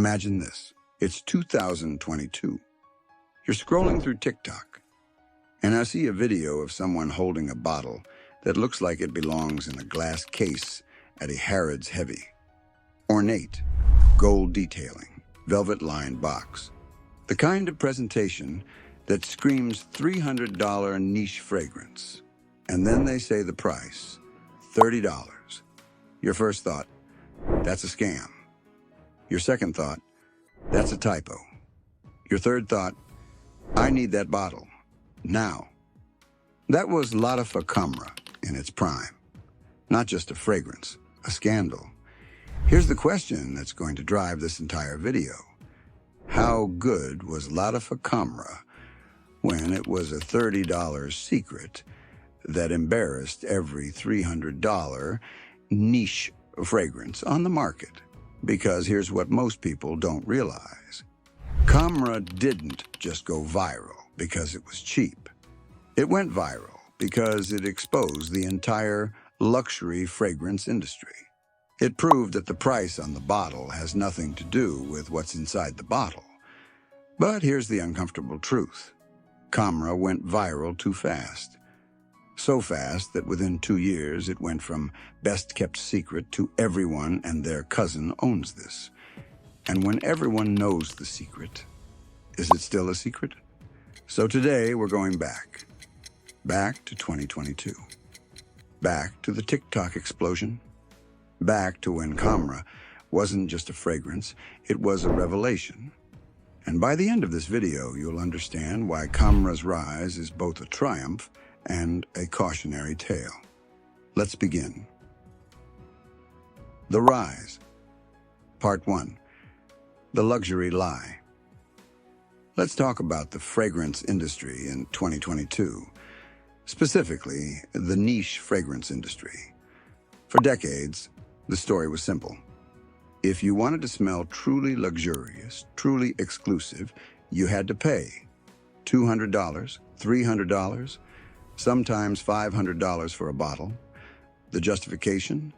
Imagine this. It's 2022. You're scrolling through TikTok, and I see a video of someone holding a bottle that looks like it belongs in a glass case at a Harrods Heavy. Ornate, gold detailing, velvet-lined box. The kind of presentation that screams $300 niche fragrance. And then they say the price, $30. Your first thought, that's a scam. Your second thought, that's a typo. Your third thought, I need that bottle, now. That was Lattafa Khamrah in its prime. Not just a fragrance, a scandal. Here's the question that's going to drive this entire video. How good was Lattafa Khamrah when it was a $30 secret that embarrassed every $300 niche fragrance on the market? Because here's what most people don't realize. Khamrah didn't just go viral because it was cheap. It went viral because it exposed the entire luxury fragrance industry. It proved that the price on the bottle has nothing to do with what's inside the bottle. But here's the uncomfortable truth. Khamrah went viral too fast. So fast that within 2 years it went from best-kept secret to everyone and their cousin owns this. And when everyone knows the secret, is it still a secret? So today we're going back. Back to 2022. Back to the TikTok explosion. Back to when Khamrah wasn't just a fragrance, it was a revelation. And by the end of this video, you'll understand why Khamrah's rise is both a triumph and a cautionary tale. Let's begin. The Rise. Part 1. The Luxury Lie. Let's talk about the fragrance industry in 2022. Specifically, the niche fragrance industry. For decades, the story was simple. If you wanted to smell truly luxurious, truly exclusive, you had to pay $200, $300, sometimes $500 for a bottle. The justification?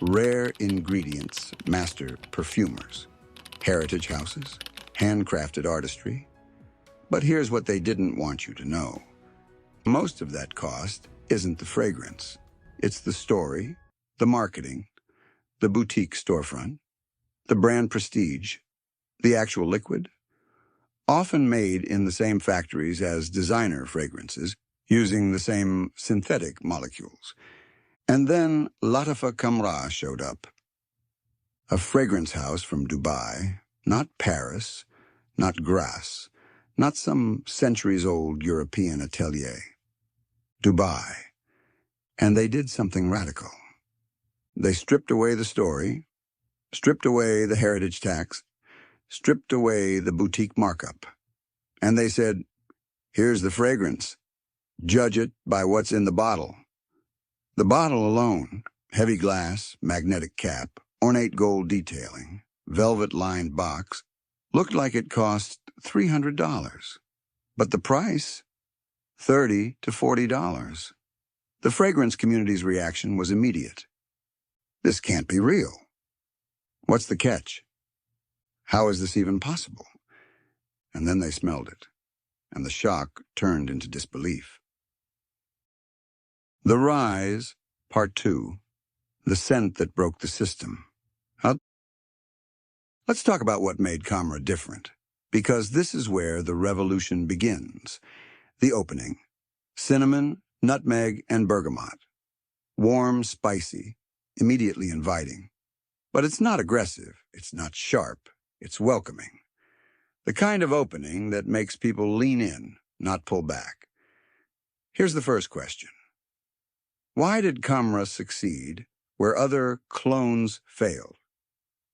Rare ingredients, master perfumers, heritage houses, handcrafted artistry. But here's what they didn't want you to know. Most of that cost isn't the fragrance. It's the story, the marketing, the boutique storefront, the brand prestige, the actual liquid, often made in the same factories as designer fragrances, using the same synthetic molecules. And then Lattafa Khamrah showed up. A fragrance house from Dubai, not Paris, not Grasse, not some centuries-old European atelier. Dubai. And they did something radical. They stripped away the story, stripped away the heritage tax, stripped away the boutique markup. And they said, here's the fragrance. Judge it by what's in the bottle. The bottle alone, heavy glass, magnetic cap, ornate gold detailing, velvet-lined box, looked like it cost $300. But the price? $30 to $40. The fragrance community's reaction was immediate. This can't be real. What's the catch? How is this even possible? And then they smelled it, and the shock turned into disbelief. The Rise, Part 2. The Scent That Broke the System. Let's talk about what made Khamrah different, because this is where the revolution begins. The opening. Cinnamon, nutmeg, and bergamot. Warm, spicy, immediately inviting. But it's not aggressive, it's not sharp, it's welcoming. The kind of opening that makes people lean in, not pull back. Here's the first question. Why did Khamrah succeed where other clones failed?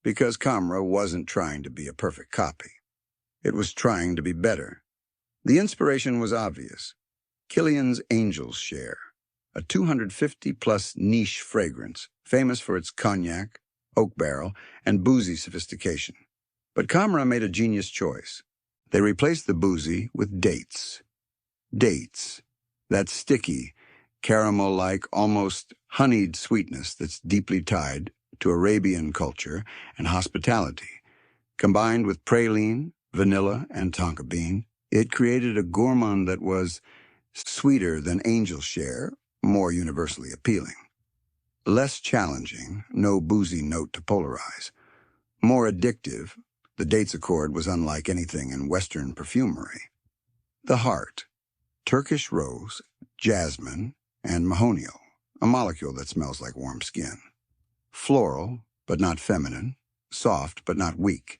Because Khamrah wasn't trying to be a perfect copy. It was trying to be better. The inspiration was obvious. Killian's Angel's Share, a 250-plus niche fragrance, famous for its cognac, oak barrel, and boozy sophistication. But Khamrah made a genius choice. They replaced the boozy with dates. Dates. That sticky, caramel-like, almost honeyed sweetness that's deeply tied to Arabian culture and hospitality. Combined with praline, vanilla, and tonka bean, it created a gourmand that was sweeter than angel share, more universally appealing. Less challenging, no boozy note to polarize. More addictive, the dates accord was unlike anything in Western perfumery. The heart, Turkish rose, jasmine, and mahonial, a molecule that smells like warm skin. Floral, but not feminine, soft, but not weak.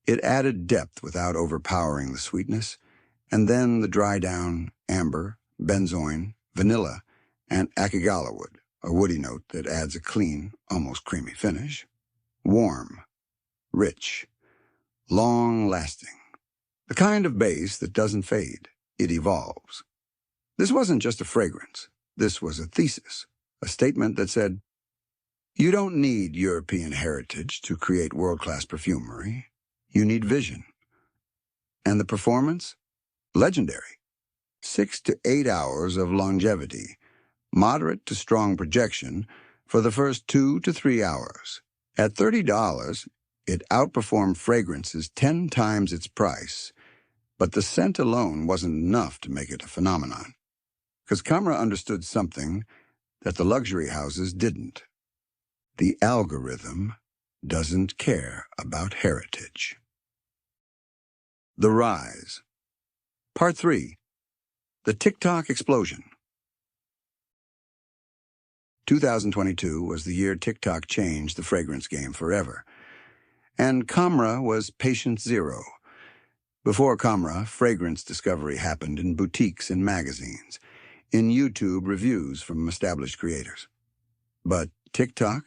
It added depth without overpowering the sweetness, and then the dry down, amber, benzoin, vanilla, and Akigalawood, a woody note that adds a clean, almost creamy finish. Warm, rich, long-lasting. The kind of base that doesn't fade, it evolves. This wasn't just a fragrance. This was a thesis, a statement that said, you don't need European heritage to create world-class perfumery. You need vision. And the performance? Legendary. 6 to 8 hours of longevity, moderate to strong projection for the first 2 to 3 hours. At $30, it outperformed fragrances 10 times its price, but the scent alone wasn't enough to make it a phenomenon. Because Khamrah understood something that the luxury houses didn't. The algorithm doesn't care about heritage. The Rise. Part 3. The TikTok Explosion. 2022 was the year TikTok changed the fragrance game forever. And Khamrah was patient zero. Before Khamrah, fragrance discovery happened in boutiques and magazines, in YouTube reviews from established creators. But TikTok?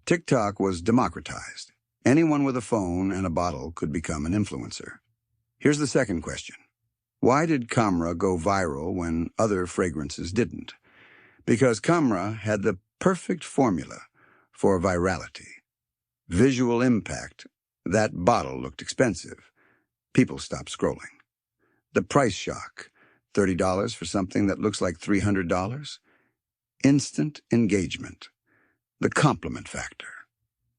TikTok was democratized. Anyone with a phone and a bottle could become an influencer. Here's the second question. Why did Khamrah go viral when other fragrances didn't? Because Khamrah had the perfect formula for virality. Visual impact. That bottle looked expensive. People stopped scrolling. The price shock. $30 for something that looks like $300? Instant engagement. The compliment factor.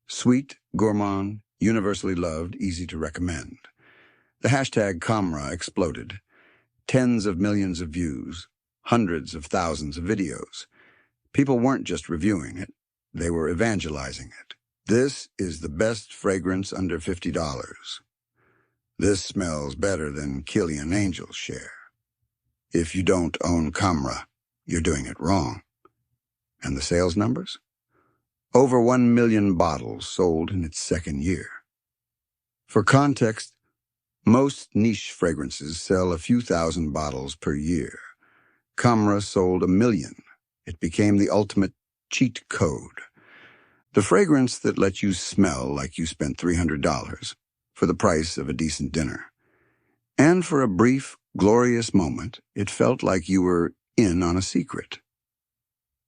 Sweet, gourmand, universally loved, easy to recommend. The hashtag Khamrah exploded. Tens of millions of views, hundreds of thousands of videos. People weren't just reviewing it, they were evangelizing it. This is the best fragrance under $50. This smells better than Killian Angel's share. If you don't own Khamrah, you're doing it wrong. And the sales numbers? Over 1 million bottles sold in its second year. For context, most niche fragrances sell a few thousand bottles per year. Khamrah sold 1 million. It became the ultimate cheat code. The fragrance that lets you smell like you spent $300 for the price of a decent dinner. And for a brief, glorious moment, it felt like you were in on a secret.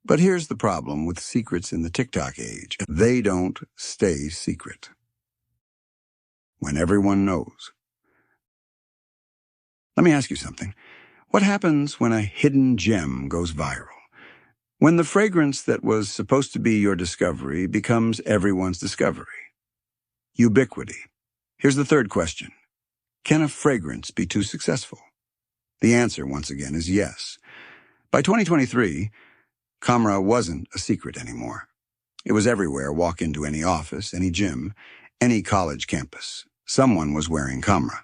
But here's the problem with secrets in the TikTok age. They don't stay secret. When everyone knows. Let me ask you something. What happens when a hidden gem goes viral? When the fragrance that was supposed to be your discovery becomes everyone's discovery? Ubiquity. Here's the third question. Can a fragrance be too successful? The answer, once again, is yes. By 2023, Khamrah wasn't a secret anymore. It was everywhere. Walk into any office, any gym, any college campus. Someone was wearing Khamrah.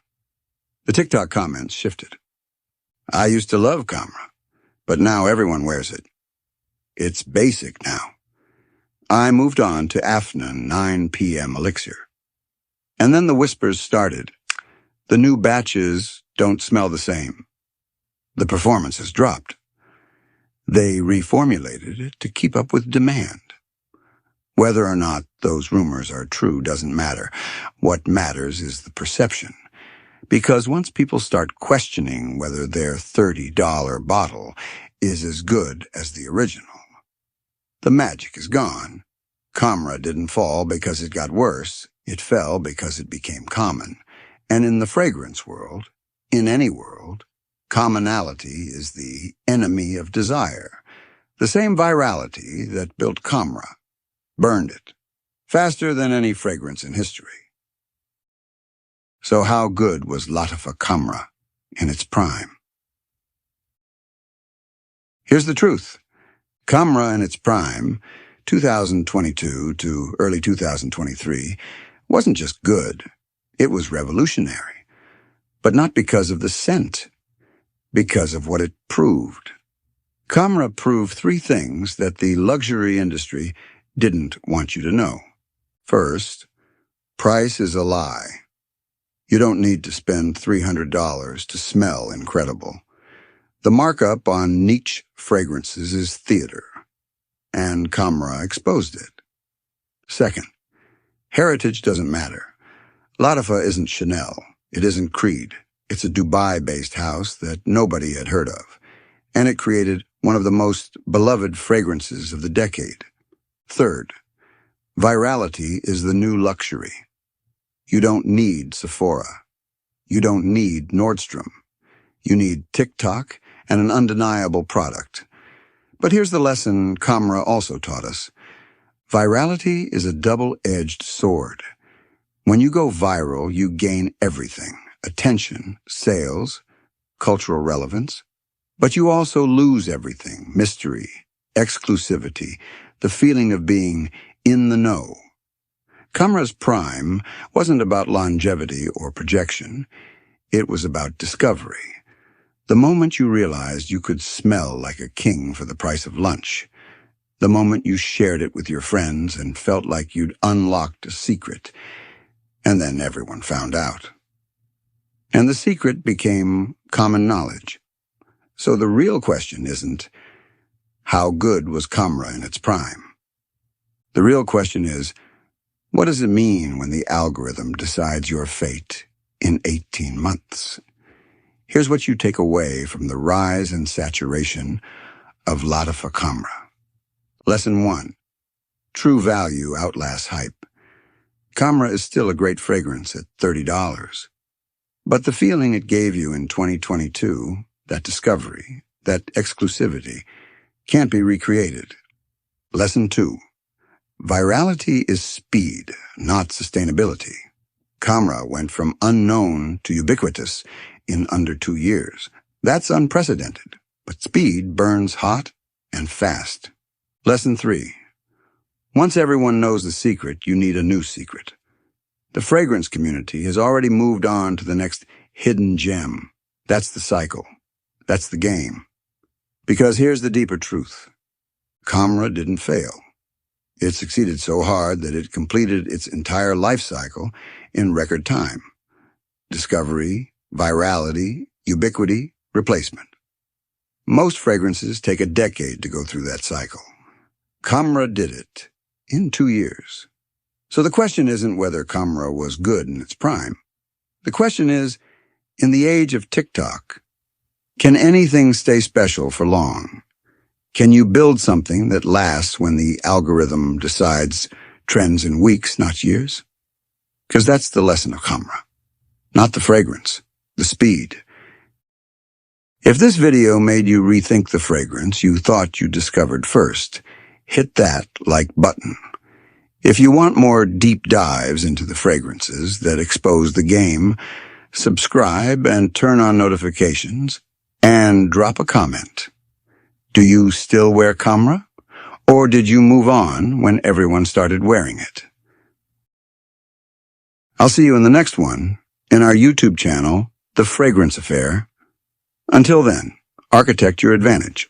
The TikTok comments shifted. I used to love Khamrah, but now everyone wears it. It's basic now. I moved on to Afnan 9 p.m. Elixir. And then the whispers started. The new batches don't smell the same. The performance has dropped. They reformulated it to keep up with demand. Whether or not those rumors are true doesn't matter. What matters is the perception. Because once people start questioning whether their $30 bottle is as good as the original, the magic is gone. Khamrah didn't fall because it got worse. It fell because it became common. And in the fragrance world, in any world, commonality is the enemy of desire. The same virality that built Khamrah, burned it, faster than any fragrance in history. So how good was Lattafa Khamrah in its prime? Here's the truth. Khamrah in its prime, 2022 to early 2023, wasn't just good. It was revolutionary. But not because of the scent, because of what it proved. Khamrah proved three things that the luxury industry didn't want you to know. First, price is a lie. You don't need to spend $300 to smell incredible. The markup on niche fragrances is theater, and Khamrah exposed it. Second, heritage doesn't matter. Lattafa isn't Chanel. It isn't Creed. It's a Dubai-based house that nobody had heard of, and it created one of the most beloved fragrances of the decade. Third, virality is the new luxury. You don't need Sephora. You don't need Nordstrom. You need TikTok and an undeniable product. But here's the lesson Khamrah also taught us. Virality is a double-edged sword. When you go viral, you gain everything: attention, sales, cultural relevance. But you also lose everything: mystery, exclusivity, the feeling of being in the know. Khamrah's prime wasn't about longevity or projection. It was about discovery. The moment you realized you could smell like a king for the price of lunch. The moment you shared it with your friends and felt like you'd unlocked a secret. And then everyone found out. And the secret became common knowledge. So the real question isn't, how good was Khamrah in its prime? The real question is, what does it mean when the algorithm decides your fate in 18 months? Here's what you take away from the rise and saturation of Lattafa Khamrah. Lesson 1. True value outlasts hype. Khamrah is still a great fragrance at $30. But the feeling it gave you in 2022, that discovery, that exclusivity, can't be recreated. Lesson 2. Virality is speed, not sustainability. Khamrah went from unknown to ubiquitous in under 2 years. That's unprecedented, but speed burns hot and fast. Lesson 3. Once everyone knows the secret, you need a new secret. The fragrance community has already moved on to the next hidden gem. That's the cycle. That's the game. Because here's the deeper truth. Khamrah didn't fail. It succeeded so hard that it completed its entire life cycle in record time. Discovery, virality, ubiquity, replacement. Most fragrances take a decade to go through that cycle. Khamrah did it in 2 years. So the question isn't whether Khamrah was good in its prime. The question is, in the age of TikTok, can anything stay special for long? Can you build something that lasts when the algorithm decides trends in weeks, not years? Because that's the lesson of Khamrah. Not the fragrance, the speed. If this video made you rethink the fragrance you thought you discovered first, hit that like button. If you want more deep dives into the fragrances that expose the game, subscribe and turn on notifications, and drop a comment. Do you still wear Khamrah? Or did you move on when everyone started wearing it? I'll see you in the next one, in our YouTube channel, The Fragrance Affair. Until then, architect your advantage.